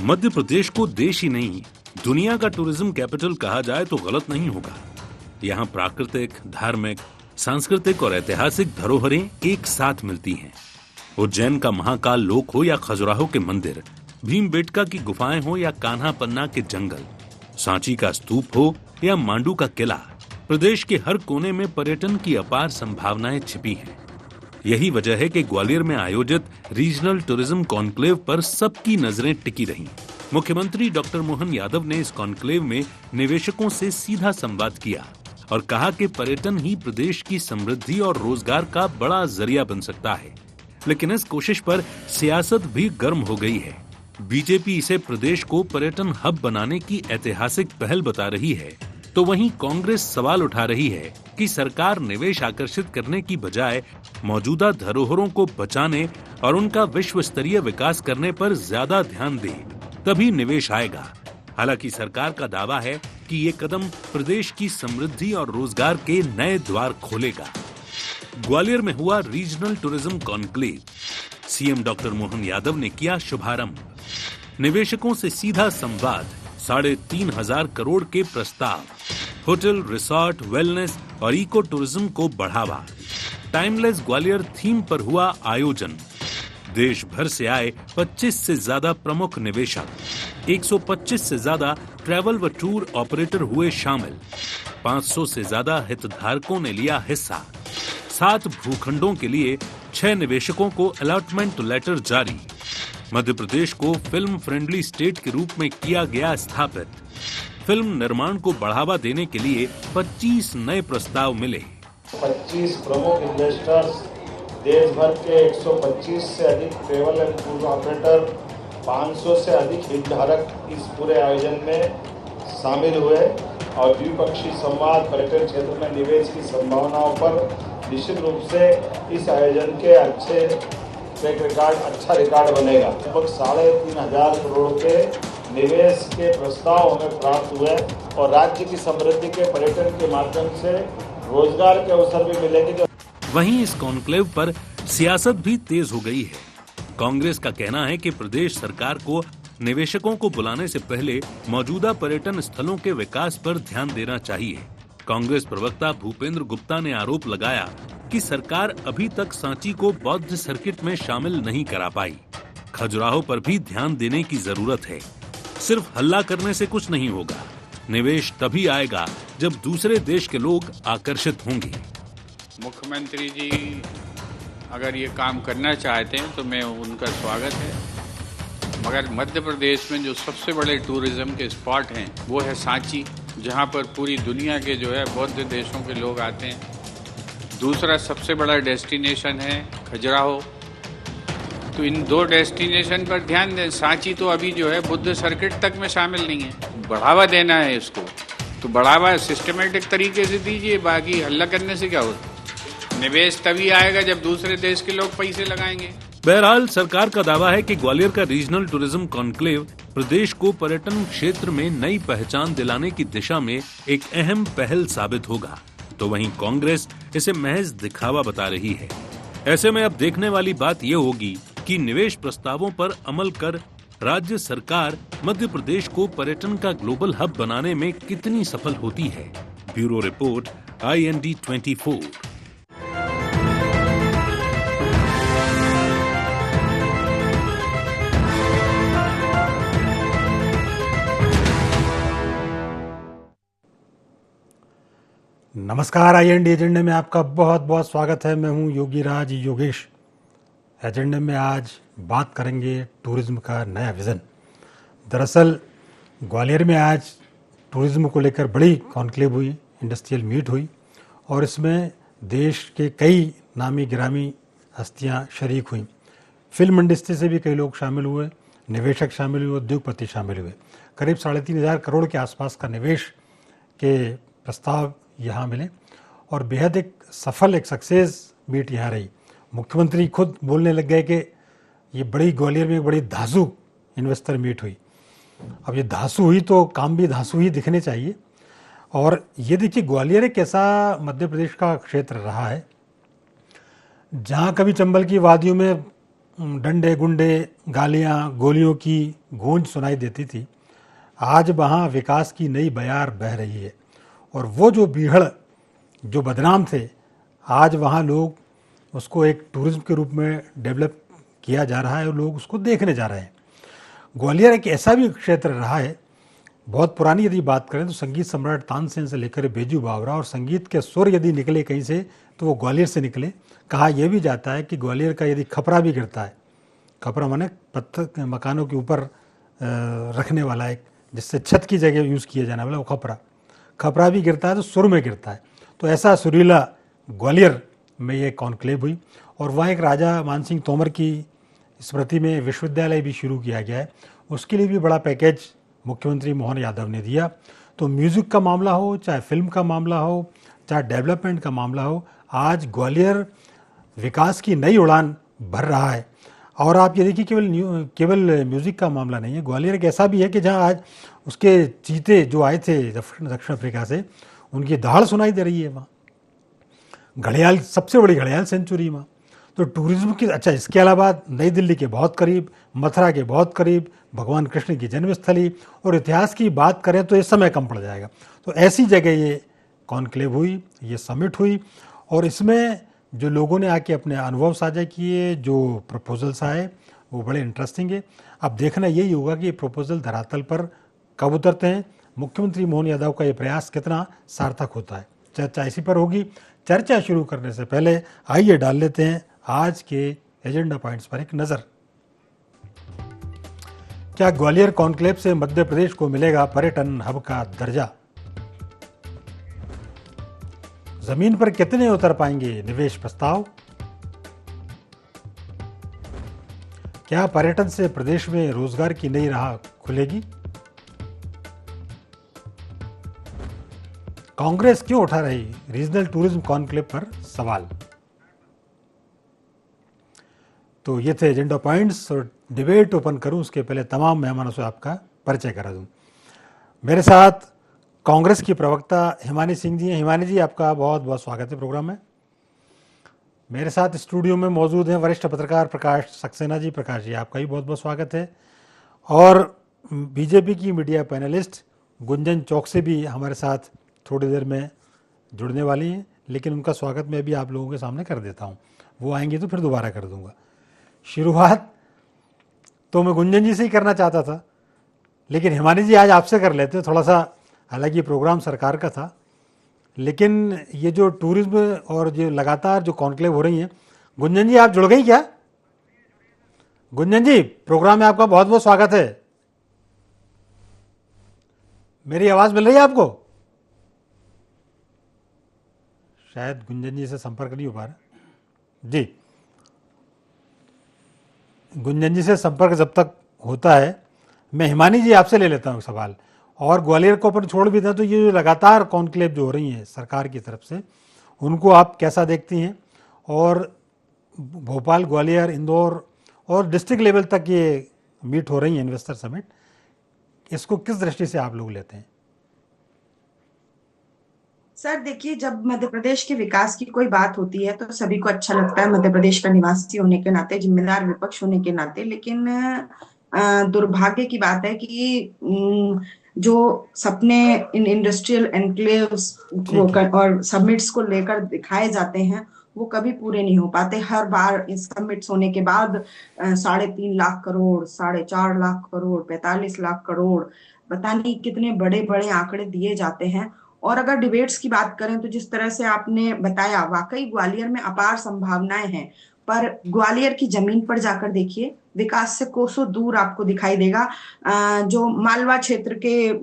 मध्य प्रदेश को देश ही नहीं दुनिया का टूरिज्म कैपिटल कहा जाए तो गलत नहीं होगा। यहाँ प्राकृतिक, धार्मिक, सांस्कृतिक और ऐतिहासिक धरोहरें एक साथ मिलती हैं। उज्जैन का महाकाल लोक हो या खजुराहो के मंदिर, भीमबेटका की गुफाएं हो या कान्हा पन्ना के जंगल, सांची का स्तूप हो या मांडू का किला, प्रदेश के हर कोने में पर्यटन की अपार संभावनाएं छिपी हैं। यही वजह है कि ग्वालियर में आयोजित रीजनल टूरिज्म कॉन्क्लेव पर सबकी नजरें टिकी रहीं। मुख्यमंत्री डॉक्टर मोहन यादव ने इस कॉन्क्लेव में निवेशकों से सीधा संवाद किया और कहा कि पर्यटन ही प्रदेश की समृद्धि और रोजगार का बड़ा जरिया बन सकता है। लेकिन इस कोशिश पर सियासत भी गर्म हो गई है। बीजेपी इसे प्रदेश को पर्यटन हब बनाने की ऐतिहासिक पहल बता रही है, तो वहीं कांग्रेस सवाल उठा रही है कि सरकार निवेश आकर्षित करने की बजाय मौजूदा धरोहरों को बचाने और उनका विश्व स्तरीय विकास करने पर ज्यादा ध्यान दे, तभी निवेश आएगा। हालांकि सरकार का दावा है कि ये कदम प्रदेश की समृद्धि और रोजगार के नए द्वार खोलेगा। ग्वालियर में हुआ regional tourism conclave. CM doctor Mohan Yadav ने किया शुभारंभ। निवेशकों से सीधा संवाद, 3,500 करोड़ के प्रस्ताव, होटल, रिसोर्ट, वेलनेस और इको टूरिज्म को बढ़ावा। टाइमलेस ग्वालियर थीम पर हुआ आयोजन। देश भर से आए 25 से ज्यादा प्रमुख निवेशक, 125 से ज्यादा ट्रैवल व टूर ऑपरेटर हुए शामिल। 500 से ज्यादा हितधारकों ने लिया हिस्सा। 7 भूखंडों के लिए 6 निवेशकों को अलॉटमेंट लेटर जारी। मध्य प्रदेश को फिल्म फ्रेंडली स्टेट के रूप में किया गया स्थापित। फिल्म निर्माण को बढ़ावा देने के लिए 25 नए प्रस्ताव मिले। 25 प्रमुख इन्वेस्टर्स, देश भर के 125 से अधिक ट्रेवल एंड टूर ऑपरेटर, 500 से अधिक हितधारक इस पूरे आयोजन में शामिल हुए और द्विपक्षीय संवाद, पर्यटन क्षेत्र में निवेश की संभावनाओं पर निश्चित रूप से इस आयोजन के अच्छा रिकॉर्ड बनेगा। लगभग 3,500 करोड़ के निवेश के प्रस्ताव हमें प्राप्त हुए और राज्य की समृद्धि के पर्यटन के माध्यम से रोजगार के अवसर भी मिलेंगे। वहीं इस कॉन्क्लेव पर सियासत भी तेज हो गई है। कांग्रेस का कहना है कि प्रदेश सरकार को निवेशकों को बुलाने से पहले मौजूदा पर्यटन स्थलों के विकास पर ध्यान देना चाहिए। कांग्रेस प्रवक्ता भूपेंद्र गुप्ता ने आरोप लगाया कि सरकार अभी तक सांची को बौद्ध सर्किट में शामिल नहीं करा पाई। खजुराहो पर भी ध्यान देने की जरूरत है। सिर्फ हल्ला करने से कुछ नहीं होगा। निवेश तभी आएगा जब दूसरे देश के लोग आकर्षित होंगे। मुख्यमंत्री जी अगर ये काम करना चाहते हैं तो मैं उनका स्वागत है, मगर मध्य प्रदेश में जो सबसे बड़े टूरिज्म के स्पॉट हैं वो है सांची, जहाँ पर पूरी दुनिया के जो है बौद्ध देशों के लोग आते हैं। दूसरा सबसे बड़ा डेस्टिनेशन है खजुराहो। तो इन 2 डेस्टिनेशन पर ध्यान दें। सांची तो अभी जो है बुद्ध सर्किट तक में शामिल नहीं है। बढ़ावा देना है इसको, तो बढ़ावा सिस्टमेटिक तरीके से दीजिए, बाकी हल्ला करने से क्या होता। निवेश तभी आएगा जब दूसरे देश के लोग पैसे लगाएंगे। बहरहाल सरकार का दावा है कि ग्वालियर का रीजनल टूरिज्म कॉन्क्लेव प्रदेश को पर्यटन क्षेत्र में नई पहचान दिलाने की दिशा में एक अहम पहल साबित होगा। तो वहीं कांग्रेस इसे महज दिखावा बता रही है। ऐसे में अब देखने वाली बात ये होगी कि निवेश प्रस्तावों पर अमल कर राज्य सरकार मध्य प्रदेश को पर्यटन का ग्लोबल हब बनाने में कितनी सफल होती है। Bureau report, IND 24। नमस्कार, IND एजेंडे में आपका बहुत बहुत स्वागत है। मैं हूं योगी राज योगेश। एजेंडे में आज बात करेंगे टूरिज्म का नया विज़न। दरअसल ग्वालियर में आज टूरिज्म को लेकर बड़ी कॉन्क्लेव हुई, इंडस्ट्रियल मीट हुई और इसमें देश के कई नामी गिरामी हस्तियां शरीक हुई। फिल्म इंडस्ट्री से भी कई लोग शामिल हुए, निवेशक शामिल हुए, उद्योगपति शामिल हुए। करीब 3,500 करोड़ के आसपास का निवेश के प्रस्ताव यहाँ मिले और बेहद एक सफल, एक सक्सेस मीट यहाँ रही। मुख्यमंत्री खुद बोलने लग गए कि ये बड़ी ग्वालियर में एक बड़ी धांसू इन्वेस्टर मीट हुई। अब ये धांसू हुई तो काम भी धांसू ही दिखने चाहिए। और ये देखिए, ग्वालियर एक ऐसा मध्य प्रदेश का क्षेत्र रहा है जहाँ कभी चंबल की वादियों में डंडे गुंडे गालियां गोलियों की गूंज सुनाई देती थी, आज वहाँ विकास की नई बयार बह रही है। और वो जो बीहड़ जो बदनाम थे, आज वहाँ लोग उसको एक टूरिज्म के रूप में डेवलप किया जा रहा है और लोग उसको देखने जा रहे हैं। ग्वालियर एक ऐसा भी क्षेत्र रहा है, बहुत पुरानी यदि बात करें तो संगीत सम्राट तानसेन से लेकर बेजू बावरा, और संगीत के सुर यदि निकले कहीं से तो वो ग्वालियर से निकले। कहा यह भी जाता है कि ग्वालियर का यदि खपरा भी गिरता है, खपरा माने पत्थर मकानों के ऊपर रखने वाला एक, जिससे छत की जगह यूज़ किया जाने वाला वो खपरा भी गिरता है तो सुर में गिरता है। तो ऐसा सुरीला ग्वालियर में ये कॉन्क्लेव हुई, और वहाँ एक राजा मानसिंह तोमर की स्मृति में विश्वविद्यालय भी शुरू किया गया है, उसके लिए भी बड़ा पैकेज मुख्यमंत्री मोहन यादव ने दिया। तो म्यूज़िक का मामला हो, चाहे फिल्म का मामला हो, चाहे डेवलपमेंट का मामला हो, आज ग्वालियर विकास की नई उड़ान भर रहा है। और आप ये देखिए केवल म्यूज़िक का मामला नहीं है, ग्वालियर एक ऐसा भी है कि जहाँ आज उसके चीते जो आए थे दक्षिण अफ्रीका से, उनकी दहाड़ सुनाई दे रही है वहाँ। घड़ियाल, सबसे बड़ी घड़ियाल सेंचुरी वहाँ। तो टूरिज्म की, अच्छा इसके अलावा नई दिल्ली के बहुत करीब, मथुरा के बहुत करीब, भगवान कृष्ण की जन्मस्थली, और इतिहास की बात करें तो ये समय कम पड़ जाएगा। तो ऐसी जगह ये कॉन्क्लेव हुई, ये समिट हुई, और इसमें जो लोगों ने आके अपने अनुभव साझा किए, जो प्रपोजल्स आए वो बड़े इंटरेस्टिंग है। अब देखना यही होगा कि ये प्रपोजल धरातल पर कब उतरते हैं, मुख्यमंत्री मोहन यादव का ये प्रयास कितना सार्थक होता है। चर्चा इसी पर होगी। चर्चा शुरू करने से पहले आइए डाल लेते हैं आज के एजेंडा पॉइंट्स पर एक नज़र। क्या ग्वालियर कॉन्क्लेव से मध्य प्रदेश को मिलेगा पर्यटन हब का दर्जा? जमीन पर कितने उतर पाएंगे निवेश प्रस्ताव? क्या पर्यटन से प्रदेश में रोजगार की नई राह खुलेगी? कांग्रेस क्यों उठा रही रीजनल टूरिज्म कॉन्क्लेव पर सवाल? तो ये थे एजेंडा पॉइंट्स, और डिबेट ओपन करूं उसके पहले तमाम मेहमानों से आपका परिचय करा दूं। मेरे साथ कांग्रेस की प्रवक्ता हिमानी सिंह जी हैं। हिमानी जी, आपका बहुत बहुत स्वागत है प्रोग्राम में। मेरे साथ स्टूडियो में मौजूद हैं वरिष्ठ पत्रकार प्रकाश सक्सेना जी। प्रकाश जी, आपका भी बहुत बहुत स्वागत है। और बीजेपी की मीडिया पैनलिस्ट गुंजन चौकसी भी हमारे साथ थोड़ी देर में जुड़ने वाली हैं, लेकिन उनका स्वागत मैं भी आप लोगों के सामने कर देता हूं। वो आएंगे तो फिर दोबारा कर दूंगा। शुरुआत तो मैं गुंजन जी से ही करना चाहता था, लेकिन हिमानी जी आज आपसे कर लेते हैं थोड़ा सा। हालांकि प्रोग्राम सरकार का था, लेकिन ये जो टूरिज्म और जो लगातार जो कॉन्क्लेव हो रही हैं, गुंजन जी आप जुड़ गई क्या? गुंजन जी, प्रोग्राम में आपका बहुत बहुत स्वागत है। मेरी आवाज मिल रही है आपको? शायद गुंजन जी से संपर्क नहीं हो पा रहा जी। गुंजन जी से संपर्क जब तक होता है, मैं हिमानी जी आपसे ले लेता हूँ सवाल। और ग्वालियर को अपन छोड़ भी दें तो ये जो लगातार कॉन्क्लेव जो हो रही हैं सरकार की तरफ से, उनको आप कैसा देखती हैं? और भोपाल, ग्वालियर, इंदौर और डिस्ट्रिक्ट लेवल तक ये मीट हो रही है इन्वेस्टर समिट, इसको किस दृष्टि से आप लोग लेते हैं? सर देखिए, जब मध्य प्रदेश के विकास की कोई बात होती है तो सभी को अच्छा लगता है, मध्य प्रदेश का निवासी होने के नाते, जिम्मेदार विपक्ष होने के नाते। लेकिन दुर्भाग्य की बात है कि जो सपने इन इंडस्ट्रियल एनक्लेव्स और समिट्स को लेकर दिखाए जाते हैं वो कभी पूरे नहीं हो पाते। हर बार इस समिट्स होने के बाद 3.5 लाख करोड़, 4.5 लाख करोड़, 45 लाख करोड़, पता नहीं कितने बड़े बड़े आंकड़े दिए जाते हैं। और अगर डिबेट्स की बात करें तो जिस तरह से आपने बताया, वाकई ग्वालियर में अपार संभावनाएं हैं, पर ग्वालियर की जमीन पर जाकर देखिए, विकास से कोसों दूर आपको दिखाई देगा। जो मालवा क्षेत्र के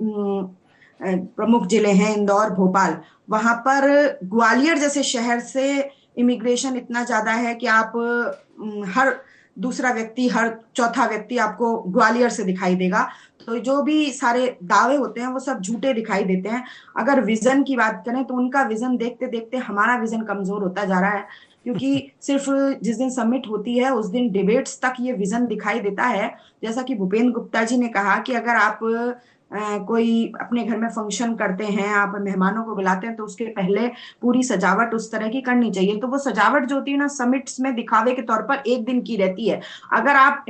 प्रमुख जिले हैं, इंदौर, भोपाल, वहां पर ग्वालियर जैसे शहर से इमिग्रेशन इतना ज्यादा है कि आप हर दूसरा व्यक्ति, हर चौथा व्यक्ति आपको ग्वालियर से दिखाई देगा। तो जो भी सारे दावे होते हैं वो सब झूठे दिखाई देते हैं। अगर विजन की बात करें तो उनका विजन देखते देखते हमारा विजन कमजोर होता जा रहा है, क्योंकि सिर्फ जिस दिन समिट होती है उस दिन डिबेट्स तक ये विजन दिखाई देता है। जैसा कि भूपेंद्र गुप्ता जी ने कहा कि अगर आप कोई अपने घर में फंक्शन करते हैं, आप मेहमानों को बुलाते हैं, तो उसके पहले पूरी सजावट उस तरह की करनी चाहिए। तो वो सजावट जो होती है ना, समिट्स में दिखावे के तौर पर एक दिन की रहती है। अगर आप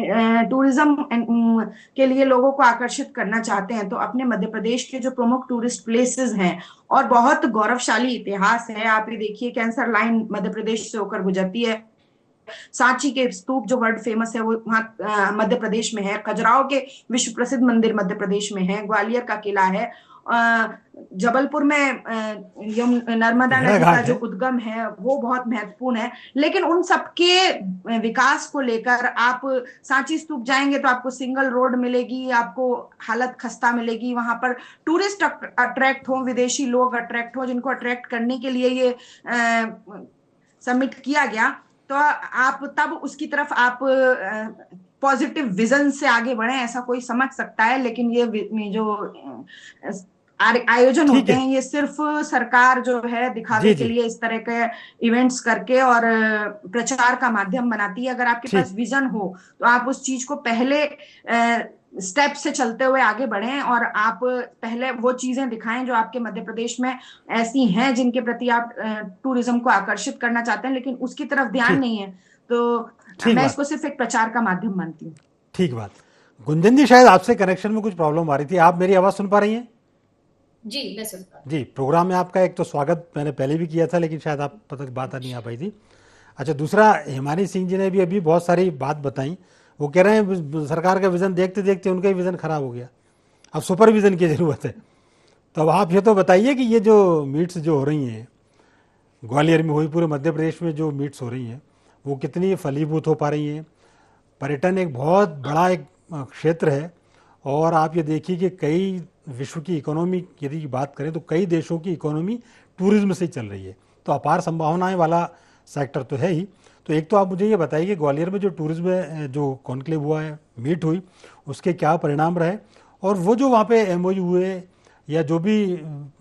टूरिज्म के लिए लोगों को आकर्षित करना चाहते हैं तो अपने मध्य प्रदेश के जो प्रमुख टूरिस्ट प्लेसेस हैं और बहुत गौरवशाली इतिहास है, आप ये देखिए कैंसर लाइन मध्य प्रदेश से होकर गुजरती है, सांची के स्तूप जो वर्ल्ड फेमस है वो वहाँ मध्य प्रदेश में है, खजुराहो के विश्व प्रसिद्ध मंदिर मध्य प्रदेश में है, ग्वालियर का किला है, जबलपुर में नर्मदा नदी का जो उद्गम है वो बहुत महत्वपूर्ण है। लेकिन उन सबके विकास को लेकर आप सांची स्तूप जाएंगे तो आपको सिंगल रोड मिलेगी, आपको हालत खस्ता मिलेगी, वहां पर टूरिस्ट अट्रैक्ट हो, विदेशी लोग अट्रैक्ट हो, जिनको अट्रैक्ट करने के लिए ये सबमिट किया गया। तो आप तब उसकी तरफ आप पॉजिटिव विजन से आगे बढ़े, ऐसा कोई समझ सकता है। लेकिन ये जो आयोजन होते हैं ये सिर्फ सरकार जो है दिखावे के लिए इस तरह के इवेंट्स करके और प्रचार का माध्यम बनाती है। अगर आपके पास विजन हो तो आप उस चीज को पहले स्टेप से चलते हुए आगे बढ़ें और आप पहले वो चीजें दिखाएं जो आपके मध्य प्रदेश में ऐसी हैं जिनके प्रति आप टूरिज्म को आकर्षित करना चाहते हैं, लेकिन उसकी तरफ ध्यान नहीं है। तो मैं इसको सिर्फ एक प्रचार का माध्यम मानती हूँ। ठीक बात। गुंजन जी, शायद आपसे कनेक्शन में कुछ प्रॉब्लम आ रही थी, आप मेरी आवाज सुन पा रही हैं? जी मैं सुन पा रही हूँ। जी, प्रोग्राम में आपका एक तो स्वागत मैंने पहले भी किया था, लेकिन शायद आप तक बात नहीं आ पाई थी। अच्छा, दूसरा, हिमानी सिंह जी ने भी अभी बहुत सारी बात बताई। वो कह रहे हैं सरकार का विजन देखते देखते उनका ही विजन खराब हो गया, अब सुपर विजन की ज़रूरत है। तो अब आप ये तो बताइए कि ये जो मीट्स जो हो रही हैं ग्वालियर में हुई, पूरे मध्य प्रदेश में जो मीट्स हो रही हैं वो कितनी फलीभूत हो पा रही हैं? पर्यटन एक बहुत बड़ा एक क्षेत्र है और आप ये देखिए कि कई विश्व की इकोनॉमी यदि बात करें तो कई देशों की इकोनॉमी टूरिज्म से चल रही है, तो अपार संभावनाएं वाला सेक्टर तो है ही। तो एक तो आप मुझे ये बताइए कि ग्वालियर में जो टूरिज्म जो कॉन्क्लेव हुआ है, मीट हुई, उसके क्या परिणाम रहे, और वो जो वहाँ पे MOU हुए या जो भी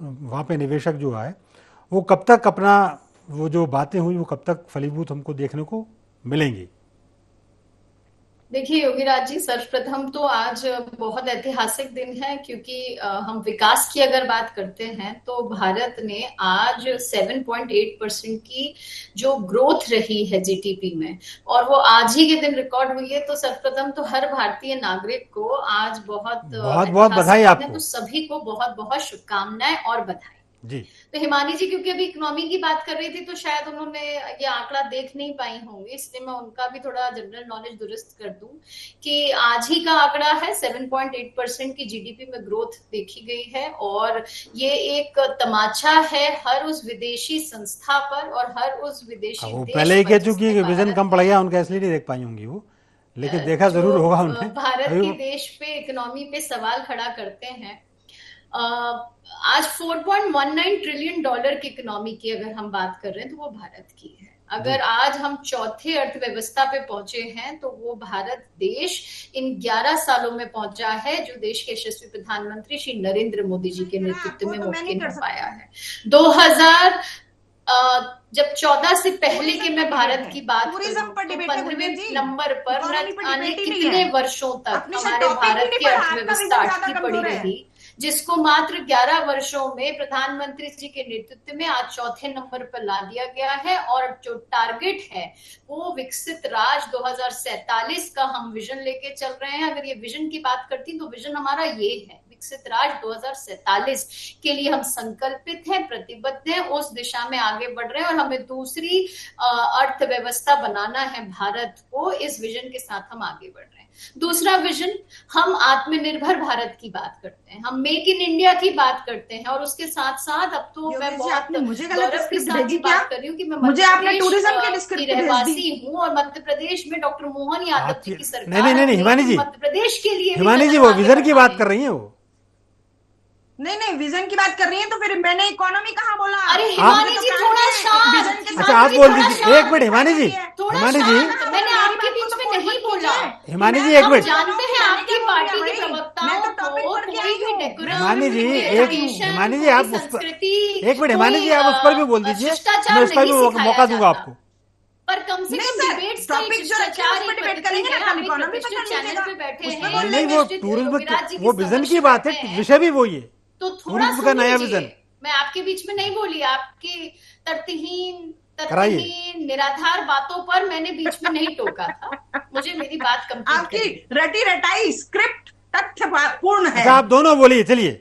वहाँ पे निवेशक जो आए वो कब तक अपना वो जो बातें हुई वो कब तक फलीभूत हमको देखने को मिलेंगी? देखिए योगीराज जी, सर्वप्रथम तो आज बहुत ऐतिहासिक दिन है क्योंकि हम विकास की अगर बात करते हैं तो भारत ने आज 7.8% की जो ग्रोथ रही है जीडीपी में, और वो आज ही के दिन रिकॉर्ड हुई है। तो सर्वप्रथम तो हर भारतीय नागरिक को आज बहुत बहुत बधाई आपको। तो सभी को बहुत बहुत शुभकामनाएं और बधाई जी। तो हिमानी जी क्योंकि अभी इकोनॉमी की बात कर रही थी तो शायद उन्होंने ये आंकड़ा देख नहीं पाई होंगी, इसलिए मैं उनका भी थोड़ा जनरल नॉलेज दुरुस्त कर दूं कि आज ही का आंकड़ा है 7.8% की जीडीपी में ग्रोथ देखी गई है। और ये एक तमाचा है हर उस विदेशी संस्था पर और हर उस विदेशी वो पहले ही कह चुकी है कि विजन कम पड़ गया उनका, इसलिए नहीं देख पाई होंगी वो, लेकिन देखा जरूर होगा उन्हें। भारत के देश पे इकोनॉमी पे सवाल खड़ा करते हैं। आज 4.19 ट्रिलियन डॉलर की इकोनॉमी की अगर हम बात कर रहे हैं तो वो भारत की है। अगर आज हम चौथे अर्थव्यवस्था पे पहुंचे हैं तो वो भारत देश इन 11 सालों में पहुंचा है, जो देश के यशस्वी प्रधानमंत्री श्री नरेंद्र मोदी जी के नेतृत्व में मुमकिन हो पाया है। 2000 जब 14 से पहले के मैं भारत की बात करूं तो 15वें नंबर पर आने कितने वर्षों तक हमारे भारत की अर्थव्यवस्था अटकी पड़ी रही, जिसको मात्र 11 वर्षों में प्रधानमंत्री जी के नेतृत्व में आज चौथे नंबर पर ला दिया गया है। और जो टारगेट है वो विकसित राज्य 2047 का हम विजन लेके चल रहे हैं। अगर ये विजन की बात करती तो विजन हमारा ये है, विकसित राज्य 2047 के लिए हम संकल्पित हैं, प्रतिबद्ध हैं, उस दिशा में आगे बढ़ रहे हैं और हमें दूसरी अर्थव्यवस्था बनाना है भारत को। इस विजन के साथ हम आगे बढ़ रहे हैं। दूसरा विजन, हम आत्मनिर्भर भारत की बात करते हैं, हम मेक इन इंडिया की बात करते हैं और उसके साथ साथ अब तो मैं बहुत गौरव के साथ ये बात कर रही हूँ कि मैं मध्य प्रदेश की रहवासी हूँ और मध्य प्रदेश में डॉक्टर मोहन यादव जी की सरकार नहीं हिमानी जी, मध्य प्रदेश के लिए हिमानी जी वो विजन की बात कर रही है, वो नहीं विजन की बात कर रही है तो फिर मैंने इकोनॉमी कहाँ बोला? अरे हिमानी जी थोड़ा शांत। अच्छा आप बोल दीजिए, एक मिनट हिमानी जी, हिमानी जी मैंने आपके बीच में नहीं बोला। हिमानी जी एक मिनट, जानते हैं आपकी पार्टी के प्रवक्ताओं को कोई भी डेकोरम, हिमानी जी हिमानी जी आप उस पर एक मिनट, हिमानी जी आप उस पर भी बोल दीजिए, मैं उस पर भी मौका दूंगा आपको। पर कम से नहीं कम सर, डिबेट्स का टॉपिक एक जो रखे हैं शिष्टाचार, उस पर एक डिबेट पद्धति करेंगे है। ना, हम हम एक इकोनॉमी प्रतिष्ठित पर चैनल पे बैठे उस पर हैं, नहीं, वो प्रतिष्ठित टूरिज्म योगीराज जी वो के विजन की समक्ष बात बैठे है, हैं। विषय भी वही है, तो थोड़ा टूरिज्म का सुन नया लीजिए, विजन। मैं आपके बीच में नहीं बोली, आपकी तर्कहीन कराइए। निराधार बातों पर मैंने बीच में नहीं टोका था। मुझे मेरी बात कंप्लीट आपकी करनी है। रटी रटाई स्क्रिप्ट तथ्य पूर्ण है। अच्छा, आप दोनों बोलिए, चलिए।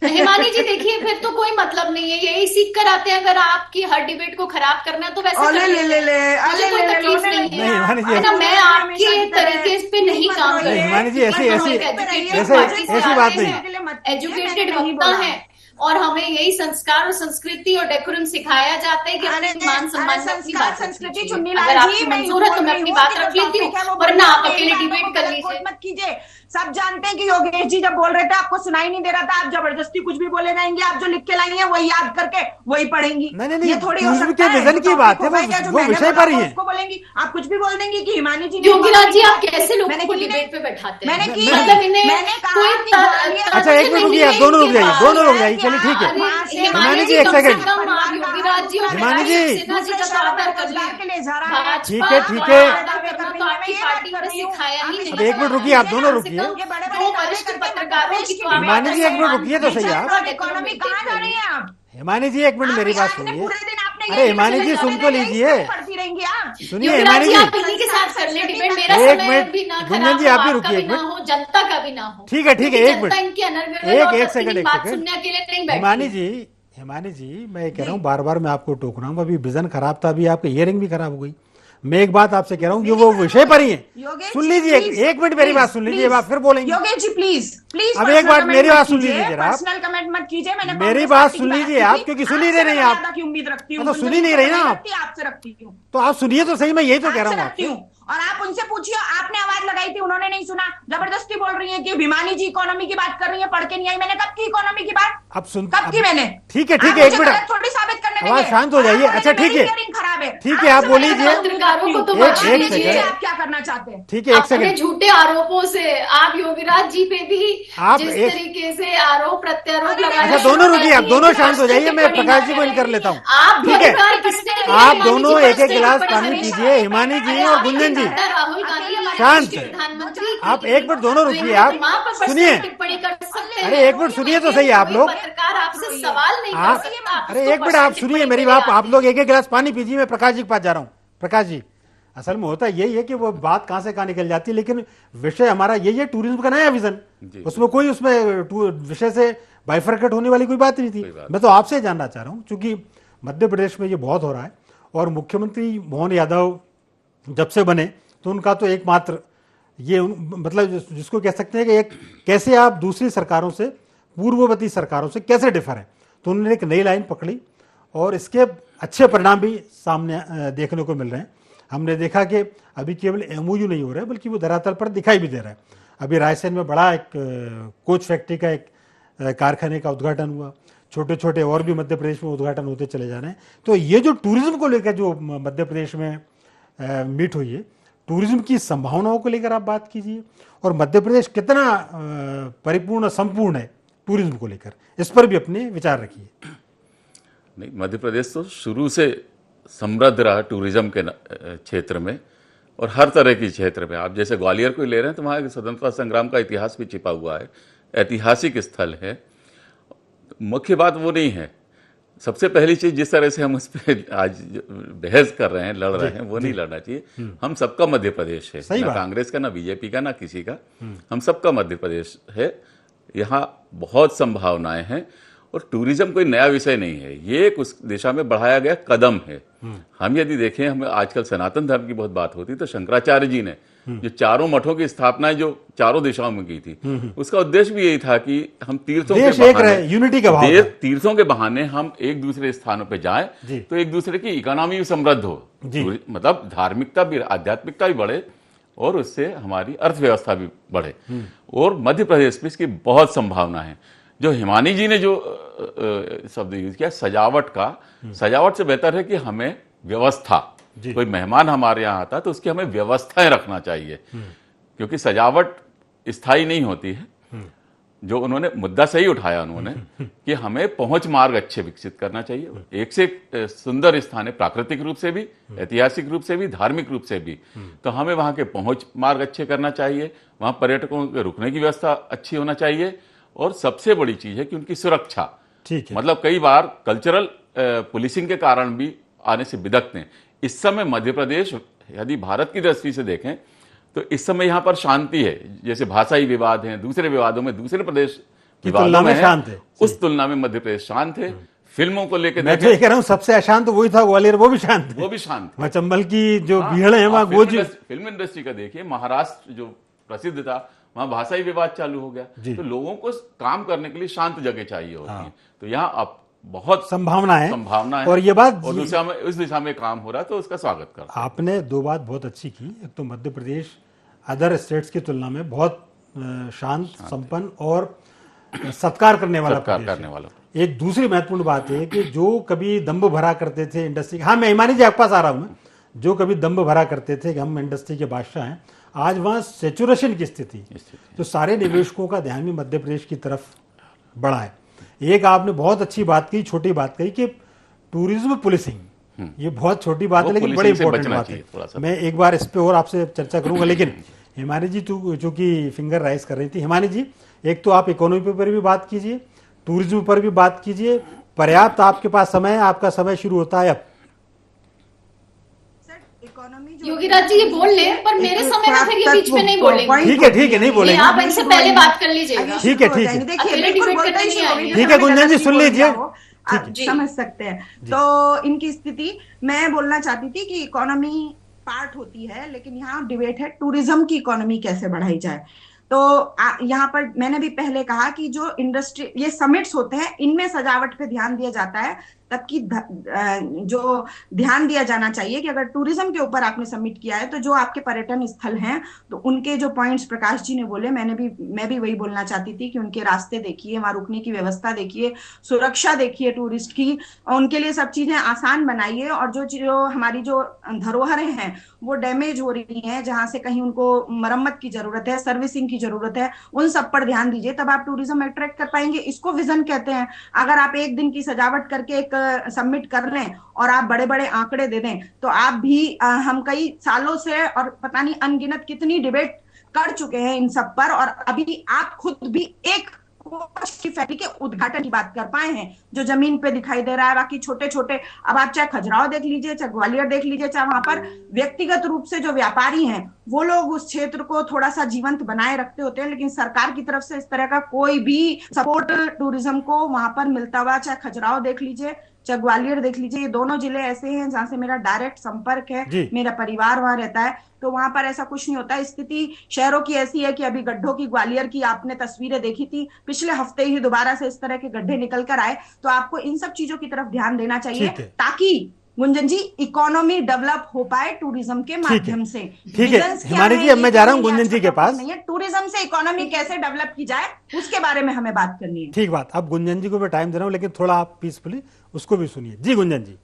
हिमानी जी देखिए, फिर तो कोई मतलब नहीं है, यही सीख कर आते हैं। अगर आपकी हर डिबेट को खराब करना है तो वैसे अले कर ले लेते ले हैं, ले, मुझे अले कोई ले ले, तकलीफ रोने नहीं लगी है। नहीं, हिमानी जी, है ना, मैं हमेशा आपके की तरह तरीके पे नहीं मत काम रोइए। कर नहीं, रही। हिमानी जी, ऐसी हम ऐसी एक एजुकेटेड ऐसे पार्टी से ऐसी आते बात हैं, नहीं। एजुकेटेड नहीं वक्ता बोला। हैं, और हमें यही संस्कार और संस्कृति और डेकोरम सिखाया जाता है कि अपने मान सम्मान में अपनी बात संस्कृति रखनी चाहिए। चुन्नीलाल अगर जी, आपकी मैं मंजूर है तो मैं अपनी बात रख लेती हूँ, वरना आप अकेले डिबेट कर लीजिए। मत कीजिए। सब जानते हैं कि योगेश जी जब बोल रहे थे आपको सुनाई नहीं दे रहा था, आप जबरदस्ती कुछ भी बोले जाएंगे। आप जो लिख के लाई हैं वही याद करके वही पढ़ेंगी। नहीं, ये थोड़ी हो टूरिज्म सकता के है। विजन जो की बात टॉपिक है, होगा या जो वो मैंने विषय बोला पर ही होगा है। उसको बोलेंगी। आप कुछ भी बोल देंगी कि हिमानी जी ने योगीराज जी, आप मैंने कैसे लोगों को की नहीं? डिबेट पे बैठाते हैं? मैंने की मतलब नहीं। इन्हें मैंने कहा कोई कि ग्वालियर- अच्छा, एक मिनट रुकिए, आप दोनों रुक जाइए, दोनों रुक जाइए, चलिए ठीक है। हिमानी जी, एक कम से सेकंड। कम आप योगीराज जी और हिमानी जी। शिवसेना जी का तो आदर कर लें। के लिए जा रहा है। भाजपा ठीक है, ठीक का है। आदर करना तो आपकी पार्टी में सिखाया ही नहीं। अब एक मिनट रुकिए, आप दोनों रुकिए। ये दो वरिष्ठ पत्रकारों की तो आप हिमानी जी, एक मिनट रुकिए तो सही आप। इकोनॉमी कहाँ जा रही है आप? हिमानी जी, एक मिनट मेरी बात सुनिए। पूरे दिन आपने अरे हिमानी जी, सुन तो लीजिए। पढ़ती रहेंगी आप। सुनिए योगीराज हिमानी जी, जी, आप इन्हीं के साथ कर ले डिबेट। मेरा एक समय मिनट, भी ना गुंजन खराब जी, हो, आप भी आपका रुकिए भी एक ना मिनट। हो, जनता का भी ना हो। ठीक है, ठीक है, क्योंकि एक मिनट। जनता इनकी अनर्गल और एक तथ्य सेकंड, की एक बात सेकंड। सुनने के लिए नहीं बैठी। हिमानी जी, मैं ये कह रहा हूँ, बार बार मैं आपको टोक रहा हूँ। अभी विजन खराब था, अभी आपकी हियरिंग भी खराब हो गई। मैं एक बात आपसे कह रहा हूँ कि वो विषय पर ही है। सुन लीजिए, एक मिनट मेरी बात सुन लीजिए, आप फिर बोलेंगे। योगेश जी प्लीज प्लीज अब एक बात मेरी बात सुन लीजिए जरा आप। पर्सनल कमेंट मत कीजिए। मैंने मेरी बात सुन लीजिए आप, क्योंकि सुन ही नहीं रही आप। की उम्मीद रखती हूँ। तो सुन ही नहीं रही ना आप। आपसे रखती हूँ, तो आप सुनिए तो सही, मैं यही तो कह रहा हूँ रखती आपसे। हूँ। और आप उनसे पूछिए, आपने आवाज लगाई थी, उन्होंने नहीं सुना। जबरदस्ती बोल रही है कि हिमानी जी इकोनॉमी की बात कर रही है, पढ़ के नहीं आई। मैंने कब की इकोनॉमी की बात? अब सुन, कब की मैंने? ठीक है, आप एक मुझे मिनट, गलत थोड़ी साबित करने आवाज लगे। शांत हो जाइए। आप अच्छा, बोले ठीक है, मेरी hearing खराब है। ठीक है, आप बोल लीजिए। पत्रकारों को तो एक बचा लीजिए। सेकंड। आप क्या करना चाहते हैं? ठीक है, एक अपने सेकंड। झूठे आरोपों से आप योगीराज जी पे भी आप जिस एक- तरीके से आरोप प्रत्यारोप लगाना अच्छा, शुरू दोनों कर रुकिए, आप दिए, दोनों शांत हो जाइए। टिप्पणी मैं प्रकाश जी ना को इन कर करें। लेता हूँ, आप ठीक है। बार किसने किया? आप हिमानी दोनों जी एक एक पर गिलास टिप्पणी पानी करें। पीजिए, हिमानी जी और गुंजन जी। राहुल गांधी हमारे शांत। देश के प्रधानमंत्री आप एक मिनट दोनों रुकिए, आप सुनिए। टिप्पणी कर सकते हैं। अरे एक मिनट सुनिए तो सही आप कोई लोग। पत्रकार आपसे सवाल नहीं कर आप, सकता। अरे तो एक मिनट आप पर्सनल सुनिए टिप्पणी मेरी पे बात। आते आप हैं। लोग एक एक गिलास पानी पीजिए, मैं प्रकाश जी के पास जा रहा हूँ। प्रकाश जी, असल में होता यही है कि वो बात कहां से कहां निकल जाती है, लेकिन विषय हमारा यही है, टूरिज्म का नया विजन। उसमें कोई विषय से बाइफरकेट होने वाली कोई बात नहीं थी। मैं तो आपसे जानना चाह रहा हूं, क्योंकि मध्य प्रदेश में ये बहुत हो रहा है, और मुख्यमंत्री मोहन यादव जब से बने तो उनका तो एकमात्र ये मतलब जिसको कह सकते हैं कि एक कैसे आप दूसरी सरकारों से, पूर्ववर्ती सरकारों से कैसे डिफर है, तो उन्होंने एक नई लाइन पकड़ी और इसके अच्छे परिणाम भी सामने देखने को मिल रहे हैं। हमने देखा कि अभी केवल एमओयू नहीं हो रहा है, बल्कि वो धरातल पर दिखाई भी दे रहा है। अभी रायसेन में बड़ा एक कोच फैक्ट्री का एक कारखाने का उद्घाटन हुआ, छोटे छोटे और भी मध्य प्रदेश में उद्घाटन होते चले जा रहे हैं। तो ये जो टूरिज्म को लेकर जो मध्य प्रदेश में मीट हुई है, टूरिज्म की संभावनाओं को लेकर आप बात कीजिए, और मध्य प्रदेश कितना परिपूर्ण संपूर्ण है टूरिज्म को लेकर, इस पर भी अपने विचार रखिए। नहीं, मध्य प्रदेश तो शुरू से समृद्ध रहा टूरिज्म के क्षेत्र में, और हर तरह की क्षेत्र में। आप जैसे ग्वालियर को ले रहे हैं तो वहाँ स्वतंत्रता संग्राम का इतिहास भी छिपा हुआ है, ऐतिहासिक स्थल है। मुख्य बात वो नहीं है। सबसे पहली चीज, जिस तरह से हम उस पर आज बहस कर रहे हैं, लड़ रहे हैं, वो नहीं लड़ना चाहिए। हम सबका मध्य प्रदेश है, ना कांग्रेस का, ना बीजेपी का, ना किसी का। हम सबका मध्य प्रदेश है। यहाँ बहुत संभावनाएं हैं, और टूरिज्म कोई नया विषय नहीं है, ये एक उस दिशा में बढ़ाया गया कदम है। हम यदि देखें, हमें आजकल सनातन धर्म की बहुत बात होती है, तो शंकराचार्य जी ने जो चारों मठों की स्थापना जो चारों दिशाओं में की थी, उसका उद्देश्य भी यही था कि हम तीर्थों के बहाने, यूनिटी का भाव, तीर्थों के बहाने हम एक दूसरे स्थानों पे जाएं तो एक दूसरे की इकोनॉमी भी समृद्ध हो, मतलब धार्मिकता भी, आध्यात्मिकता भी बढ़े, और उससे हमारी अर्थव्यवस्था भी बढ़े। और मध्य प्रदेश में इसकी बहुत संभावना है। जो हिमानी जी ने जो शब्द यूज किया, सजावट का, सजावट से बेहतर है कि हमें व्यवस्था, कोई मेहमान हमारे यहाँ आता तो उसकी हमें व्यवस्थाएं रखना चाहिए, क्योंकि सजावट स्थायी नहीं होती है। जो उन्होंने मुद्दा सही उठाया उन्होंने कि हमें पहुंच मार्ग अच्छे विकसित करना चाहिए। एक से एक सुंदर स्थान है, प्राकृतिक रूप से भी, ऐतिहासिक रूप से भी, धार्मिक रूप से भी। तो हमें वहां के पहुंच मार्ग अच्छे करना चाहिए, वहां पर्यटकों के रुकने की व्यवस्था अच्छी होना चाहिए, और सबसे बड़ी चीज है कि उनकी सुरक्षा। ठीक है। मतलब कई बार कल्चरल पुलिसिंग के कारण भी आने से बिदकते हैं। इस समय मध्य प्रदेश यदि भारत की दृष्टि से देखें तो इस समय यहाँ पर शांति है। जैसे भाषाई विवाद हैं, दूसरे विवादों में, दूसरे प्रदेश विवादों में शांत है, उस तुलना में मध्य प्रदेश शांत है। फिल्मों को लेकर मैं तो ये कह रहा हूँ सबसे अशांत वही था ग्वालियर, वो भी शांत है। वो भी शांत है। चंबल की जो भीड़ है वहाँ फिल्म इंडस्ट्री का देखिए, महाराष्ट्र जो प्रसिद्ध था वहां भाषाई विवाद चालू हो गया। तो लोगों को काम करने के लिए शांत जगह चाहिए होती है। तो यहाँ अब बहुत संभावना है और ये बात और दूसरा में इस दिशा में काम हो रहा है, तो उसका स्वागत करता हूं। आपने दो बात बहुत अच्छी की। एक तो मध्य प्रदेश अदर स्टेट्स की तुलना में बहुत शांत, संपन्न और सत्कार करने वाला। एक दूसरी महत्वपूर्ण बात है कि जो कभी दंभ भरा करते थे इंडस्ट्री, हाँ मैं हिमानी जी आपके पास आ रहा हूं, जो कभी दंभ भरा करते थे कि हम इंडस्ट्री के बादशाह हैं, आज वहां सेचुरेशन की स्थिति, तो सारे निवेशकों का ध्यान भी मध्य प्रदेश की तरफ बढ़ा है। एक आपने बहुत अच्छी बात की, छोटी बात कही कि टूरिज्म पुलिसिंग, ये बहुत छोटी बात है लेकिन बड़ी इंपॉर्टेंट बात है। मैं एक बार इस पे और आपसे चर्चा करूंगा, लेकिन हिमानी जी जो कि फिंगर राइज कर रही थी, हिमानी जी एक तो आप इकोनॉमी पर भी बात कीजिए, टूरिज्म पर भी बात कीजिए। पर्याप्त आपके पास समय है, आपका समय शुरू होता है अब। योगीराज जी ये बोल ले, पर मेरे समय में फिर ये बीच में नहीं बोलेंगे। ठीक है नहीं बोलेंगे, आप इनसे पहले बात कर लीजिएगा। ठीक है गुंजन जी सुन लीजिए, समझ सकते हैं। तो इनकी स्थिति मैं बोलना चाहती थी कि इकोनॉमी पार्ट होती है, लेकिन यहाँ डिबेट है टूरिज्म की इकोनॉमी कैसे बढ़ाई जाए। तो यहाँ पर मैंने भी पहले कहा कि जो इंडस्ट्री, ये समिट्स होते हैं, इनमें सजावट पे ध्यान दिया जाता है, तबकि जो ध्यान दिया जाना चाहिए कि अगर टूरिज्म के ऊपर आपने समिट किया है तो जो आपके पर्यटन स्थल हैं, तो उनके जो पॉइंट्स प्रकाश जी ने बोले, मैं भी वही बोलना चाहती थी कि उनके रास्ते देखिए, वहां रुकने की व्यवस्था देखिए, सुरक्षा देखिए टूरिस्ट की, उनके लिए सब चीजें आसान बनाइए। और जो हमारी जो धरोहरें हैं वो डैमेज हो रही हैं, जहां से कहीं उनको मरम्मत की जरूरत है, सर्विसिंग की जरूरत है, उन सब पर ध्यान दीजिए, तब आप टूरिज्म अट्रैक्ट कर पाएंगे। इसको विजन कहते हैं। अगर आप एक दिन की सजावट करके एक सबमिट कर लें और आप बड़े बड़े आंकड़े दे दें, तो आप भी हम कई सालों से और पता नहीं अनगिनत कितनी डिबेट कर चुके हैं इन सब पर, और अभी आप खुद भी एक की फैक्ट्री के उद्घाटन की बात कर पाए हैं जो जमीन पे दिखाई दे रहा है। बाकी छोटे छोटे, अब आप चाहे खजुराहो देख लीजिए, चाहे ग्वालियर देख लीजिए, चाहे वहां पर व्यक्तिगत रूप से जो व्यापारी हैं वो लोग उस क्षेत्र को थोड़ा सा जीवंत बनाए रखते होते हैं, लेकिन सरकार की तरफ से इस तरह का कोई भी सपोर्ट टूरिज्म को वहां पर मिलता हुआ, चाहे खजुराहो देख लीजिए, चाहे ग्वालियर देख लीजिए, ये दोनों जिले ऐसे हैं जहां से मेरा डायरेक्ट संपर्क है, मेरा परिवार वहां रहता है, तो वहां पर ऐसा कुछ नहीं होता। स्थिति शहरों की ऐसी है कि अभी गड्ढों की, ग्वालियर की आपने तस्वीरें देखी थी, पिछले हफ्ते ही दोबारा से इस तरह के गड्ढे निकल कर आए। तो आपको इन सब चीजों की तरफ ध्यान देना चाहिए ताकि गुंजन जी इकोनॉमी डेवलप हो पाए टूरिज्म के माध्यम से। ठीक है हिमानी जी, अब मैं जा रहा हूँ गुंजन जी के पास। नहीं है, टूरिज्म से इकोनॉमी कैसे डेवलप की जाए उसके बारे में हमें बात करनी है। ठीक बात। अब गुंजन जी को मैं टाइम दे रहा हूँ, लेकिन थोड़ा आप पीसफुली उसको भी सुनिए। जी गुंजन जी।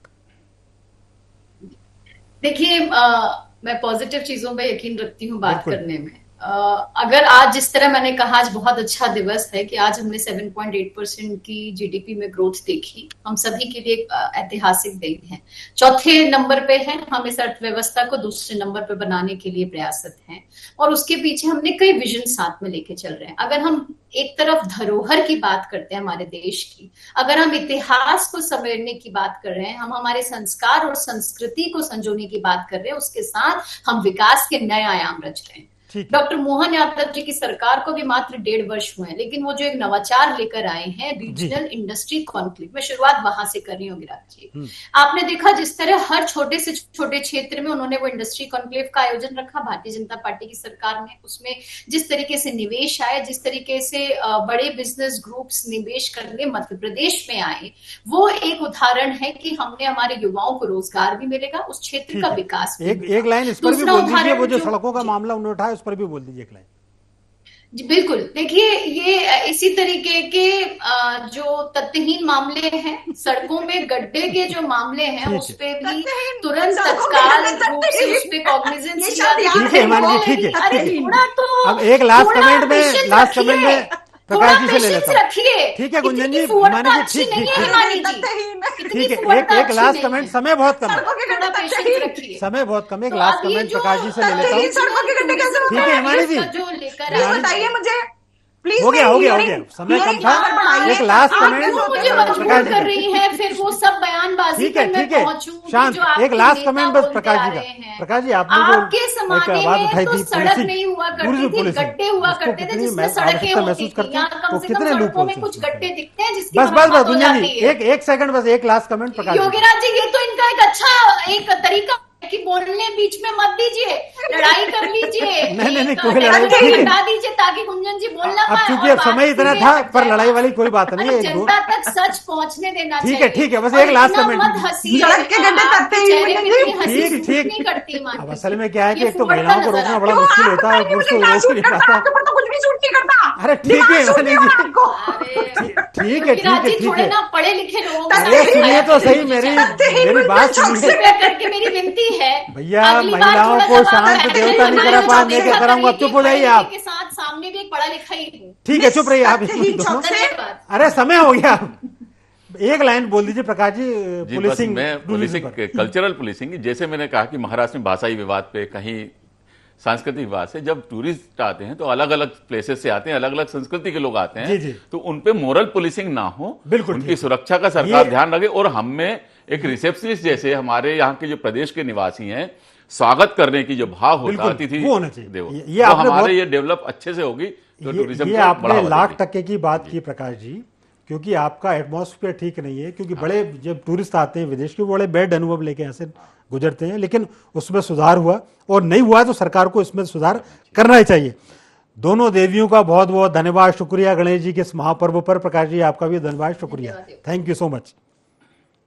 देखिए मैं पॉजिटिव चीजों पे यकीन रखती हूँ बात करने में। अगर आज जिस तरह मैंने कहा, आज बहुत अच्छा दिवस है कि आज हमने 7.8% की जीडीपी में ग्रोथ देखी, हम सभी के लिए एक ऐतिहासिक दिन है। चौथे नंबर पे है, हम इस अर्थव्यवस्था को दूसरे नंबर पे बनाने के लिए प्रयासरत हैं, और उसके पीछे हमने कई विजन साथ में लेके चल रहे हैं। अगर हम एक तरफ धरोहर की बात करते हैं हमारे देश की, अगर हम इतिहास को समेटने की बात कर रहे हैं, हम हमारे संस्कार और संस्कृति को संजोने की बात कर रहे हैं, उसके साथ हम विकास के नए आयाम रच रहे हैं। डॉक्टर मोहन यादव जी की सरकार को भी मात्र 1.5 वर्ष हुए हैं, लेकिन वो जो एक नवाचार लेकर आए हैं, रीजनल इंडस्ट्री कॉन्क्लेव, मैं शुरुआत वहां से कर रही हूँ गिराज जी। आपने देखा जिस तरह हर छोटे से छोटे क्षेत्र में उन्होंने वो इंडस्ट्री कॉन्क्लेव का आयोजन रखा, भारतीय जनता पार्टी की सरकार ने, उसमें जिस तरीके से निवेश आए, जिस तरीके से बड़े बिजनेस ग्रुप्स निवेश करने मध्य प्रदेश में आए, वो एक उदाहरण है कि हमने हमारे युवाओं को रोजगार भी मिलेगा, उस क्षेत्र का विकास भी। एक लाइन इस पर भी बोल दीजिए, वो जो सड़कों का मामला उन्होंने उठाया उस पर भी बोल दीजिए एक लाइन। जी बिल्कुल। देखिए ये इसी तरीके के जो तथ्यहीन मामले हैं, सड़कों में गड्ढे के जो मामले हैं, उस पे भी तुरंत तत्काल रूप से उस पे कॉग्निजेंस लिया। ठीक है हिमानी जी, ठीक है। अरे थोड़ा तो अब एक लास्ट कमेंट में प्रकाश जी से ले लेता हूँ। रखिए। ठीक है गुंजन जी, इतनी फुहड़ता हिमानी जी, अच्छी ठीक नहीं ठीक है ठीक हिमानी जी। ठीक इतनी है, फुहड़ता एक अच्छी लास्ट नहीं कमेंट, है। समय बहुत कम है, थोड़ा पेशेंस रखिए। समय बहुत कम है, एक तो लास्ट अब ये कमेंट जो प्रकाश जी से ले लेता हूँ। सड़कों के गड्ढे कैसे ठीक है हिमानी जी, जो लेकर प्लीज हिमानी बताइए मुझे, प्लीज। हो गया समय कम था, एक लास्ट कमेंट मुझे प्रकाश मजबूर जी कर का। रही है फिर वो सब बयानबाजी ठीक है पर मैं ठीक है, पहुंचूं कि शांत, जो आपके एक लास्ट नेता कमेंट बस बोलते प्रकाश आ जी रहे का। हैं। प्रकाश जी, आपने जो आपके एक जमाने बात में उठाई तो थी, सड़क नहीं हुआ करती थी, गड्ढे हुआ उसको करते थे कितनी जिसमें सड़कें आवश्यकता होती महसूस थी। करते यहाँ हैं, कम तो से कम कितने सड़कों में लूप कुछ गड्ढे दिखते हैं जिसकी बस मरम्मत हो गुंजन जाती जी, है। एक सेकंड, बस एक लास्ट कमेंट प्रकाश जी। योगीराज जी, ये तो इनका एक अच्छा एक तरीका है कि बोलने बीच में मत दीजिए, लड़ाई कर लीजिए। नहीं, एक कोई लड़ाई डेस्क ठीक है। हटा दीजिए ताकि गुंजन जी बोल ना अब पाए। चूंकि और अब समय बात इतना सीधे था, हट पर जाए। लड़ाई वाली कोई बात नहीं है, अरे एक दो जनता तक सच पहुंचने देना ठीक चाहिए। है, बस और एक लास्ट इतना कमेंट। मत हंसिए। सड़क के गड्ढे आपके करते ही चेहरे पे गुंजन जी। इतनी हंसी ठीक सूट ठीक, नहीं करती माँ। अब असल में क्या है कि ये एक तो फुहड़ता महिलाओं को नजर रोकना आता बड़ा है। मुश्किल होता है, पुरुष को रोक नहीं पाता। आपके ऊपर तो कुछ भी सूट नहीं करता। अरे ठीक है हिमानी जी, ठीक है योगीराज जी, ठीक थोड़े है। ना पढ़े लिखे लोगों अरे सुनिए तो सही, मेरी बात सुनिए। कृपया करके मेरी विनती है, भैया, अगली बार महिलाओं थोड़ा को जवाब शांत पहले देवता नहीं हमारे करा पाए, चौथे मैं क्या का कराऊंगा, करिए चुप हो कि जाइए पढ़े आप। लिखे के साथ सामने भी एक पढ़ा लिखा ही हूँ। ठीक है, चुप रहिए आप दोनों। धन्यवाद। अरे समय हो गया, एक लाइन बोल दीजिए प्रकाश जी, जी, बस पुलिसिंग, मैं पुलिसिंग, कल्चरल पुलिसिंग, जैसे मैंने कहा कि महाराष्ट्र में भाषाई विवाद पे, कहीं सांस्कृतिक विवाद से जब टूरिस्ट आते हैं तो अलग अलग प्लेसेस से आते हैं, अलग अलग संस्कृति के लोग आते हैं, जी। तो उन पे मोरल पुलिसिंग ना हो, बिल्कुल उनकी ठीक। सुरक्षा का सरकार ध्यान रखे। और हमें एक रिसेप्शनिस्ट जैसे हमारे यहाँ के जो प्रदेश के निवासी हैं, स्वागत करने की जो भाव होता है, अतिथि वो होना चाहिए। देवो, ये तो आपने हमारे ये डेवलप अच्छे से होगी तो टूरिज्म ये को आपने बढ़ावा लाख देगी। टक्के की बात की प्रकाश जी, क्योंकि आपका एटमॉस्फेयर ठीक नहीं है, क्योंकि बड़े जब टूरिस्ट आते हैं विदेश के, बड़े बैड अनुभव लेके यहाँ से गुजरते हैं, लेकिन उसमें सुधार हुआ, और नहीं हुआ तो सरकार को इसमें सुधार करना ही चाहिए। दोनों देवियों का बहुत बहुत धन्यवाद, शुक्रिया गणेश जी के इस महापर्व पर। प्रकाश जी आपका भी धन्यवाद, शुक्रिया, थैंक यू सो मच।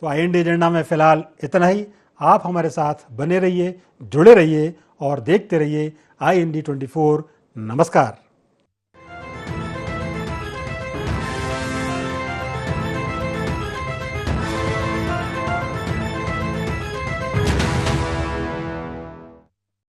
तो IND एजेंडा में फिलहाल इतना ही। आप हमारे साथ बने रहिए, जुड़े रहिए और देखते रहिए IND 24। नमस्कार।